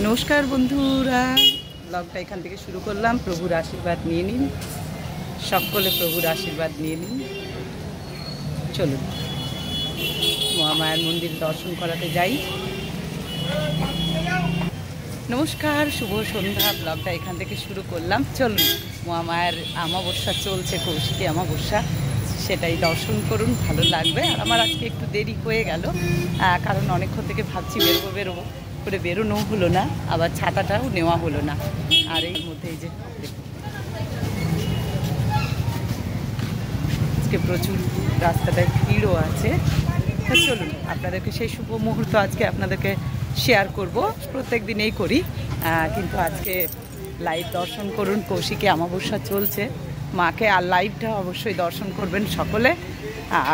নমস্কার বন্ধুরা, ব্লগটা এখান থেকে শুরু করলাম। প্রভুর আশীর্বাদ নিয়ে নিন, সকলে প্রভুর আশীর্বাদ নিয়ে নিন। চলুন মহামায়ার মন্দির দর্শন করাতে যাই। নমস্কার, শুভ সন্ধ্যা। ব্লগটা এখান থেকে শুরু করলাম। চলুন, মহামায়ার অমাবস্যা চলছে, কৌশিকী অমাবস্যা, সেটাই দর্শন করুন, ভালো লাগবে। আর আমার আজকে একটু দেরি হয়ে গেল, কারণ অনেকক্ষণ থেকে ভাবছি বেরোবো করে বেরোনো হলো না, আবার ছাতাটাও নেওয়া হলো না। আর এর মধ্যে এই যে আজকে প্রচুর রাস্তাটায় ভিড়ও আছে। তো চলুন আপনাদেরকে সেই শুভ মুহূর্ত আজকে আপনাদেরকে শেয়ার করব। প্রত্যেক দিনেই করি, কিন্তু আজকে লাইভ দর্শন করুন। কৌশিকী অমাবস্যা চলছে, মাকে আর লাইভটা অবশ্যই দর্শন করবেন সকলে।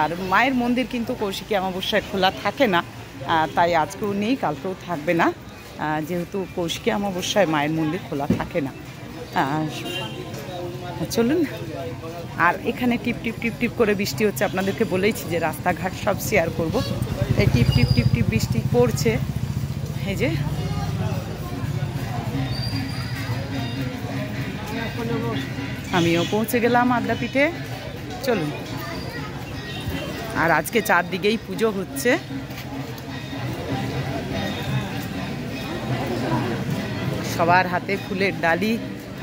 আর মায়ের মন্দির কিন্তু কৌশিকী অমাবস্যায় খোলা থাকে না, তাই আজকেও নেই, কালকেও থাকবে না, যেহেতু কৌশিকী অমাবস্যায় মায়ের মন্দির খোলা থাকে না। চলুন। আর এখানে টিপ টিপ টিপ টিপ করে বৃষ্টি হচ্ছে, আপনাদেরকে বলেইছি যে রাস্তাঘাট সব শেয়ার করব। এই টিপ টিপ টিপ টিপ বৃষ্টি পড়ছে। এই যে আমিও পৌঁছে গেলাম আদ্যাপীঠে। চলুন। আর আজকে চারদিকেই পুজো হচ্ছে। সবার হাতে ফুলের ডালি।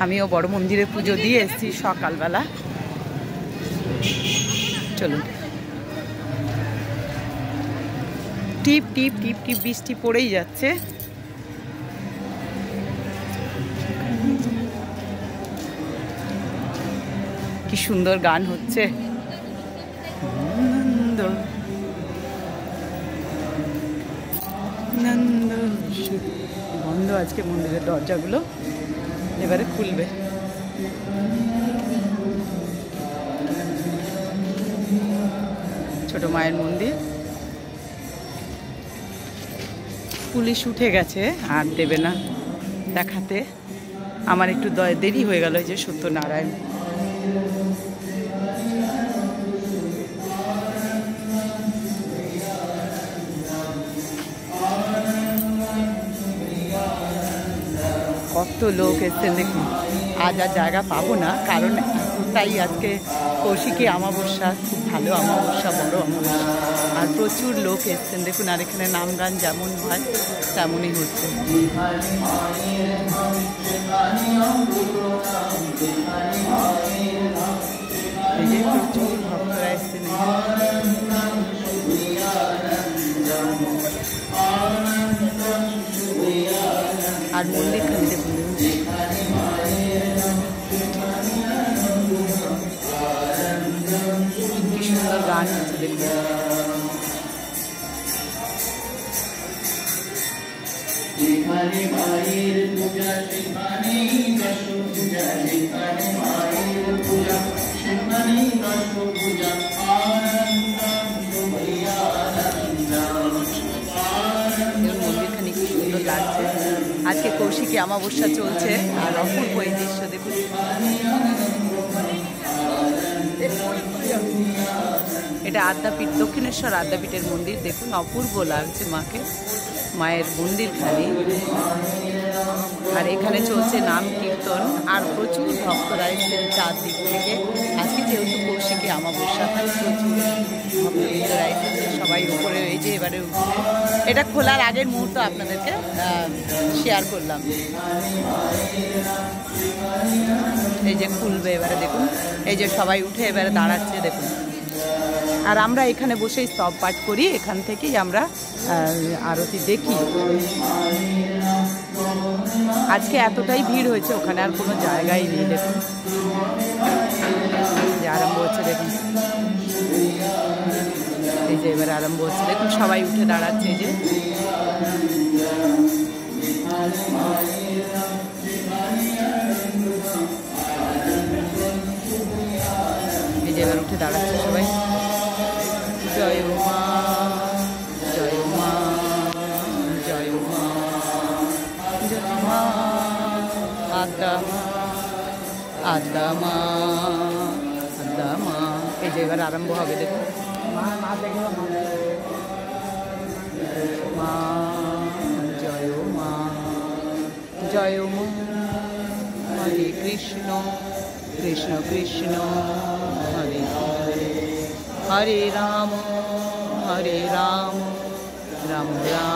আমিও বড় মন্দিরে পুজো দিয়ে এসেছি সকালবেলা। চলুন। টিপ টিপ টিপ টিপ বৃষ্টি পড়েই যাচ্ছে। কি সুন্দর গান হচ্ছে। বন্ধ আজকে মন্দিরের দরজাগুলো, এবারে খুলবে। ছোট মায়ের মন্দির। পুলিশ উঠে গেছে, আর দেবে না দেখাতে। আমার একটু দেরি হয়ে গেল। যে সত্যনারায়ণ, কত লোক এসছেন দেখুন। আজ আর জায়গা পাবো না, কারণ তাই আজকে কৌশিকী অমাবস্যা, খুব ভালো অমাবস্যা, বড় অমাবস্যা, আর প্রচুর লোক এসছেন দেখুন। আর এখানে নাম গান যেমন হয় তেমনই হচ্ছে। এই যে প্রচুর ভক্তরা এসছেন। আর মন্দিরখানি দেখুন, কি সুন্দর গান হচ্ছে দেখুন। যেখানে মায়ের পূজা সেখানেই দশ পূজা, যেখানে মায়ের পূজা সেখানেই দশ পূজা। মন্দিরখানি কি সুন্দর লাগছে। আজকে কৌশিকী অমাবস্যা চলছে, আর অপূর্ব এই দৃশ্য দেখুন। এটা আদ্যাপীঠ, দক্ষিণেশ্বর আদ্যাপীঠের মন্দির দেখুন। অপূর্ব লাগছে মাকে, মায়ের মন্দিরখানি। আর এখানে চলছে নাম কীর্তন, আর প্রচুর ভক্তরা এসেছেন চারদিক থেকে। আজকে যেহেতু কৌশিকী অমাবস্যা, তাই প্রচুর ভক্তরা এসেছে। সবাই উপরে, এই যে এবারে উঠছে। এটা খোলার আগের মুহূর্ত আপনাদেরকে শেয়ার করলাম। এই যে খুলবে এবারে দেখুন। এই যে সবাই উঠে এবারে দাঁড়াচ্ছে দেখুন। আর আমরা এখানে বসেই স্তব পাঠ করি, এখান থেকেই আমরা আরতি দেখি। আজকে এতটাই ভিড় হয়েছে, ওখানে আর কোনো জায়গাই নেই দেখুন। যে আরম্ভ হচ্ছে দেখুন। এই যে এবারে আরম্ভ হচ্ছে দেখুন, সবাই উঠে দাঁড়াচ্ছে। এই যে এবার উঠে দাঁড়াচ্ছে সবাই। জয় মা, জয় মা, জয় মা, জয় মা, আদ্যা মা, আদ্যা মা, আদ্যা মা। এই যে এবার আরম্ভ হবে দেখুন। মা, জয় মা, জয় মা। হরে কৃষ্ণ কৃষ্ণ কৃষ্ণ হরে হরে, হরে রাম রাম রাম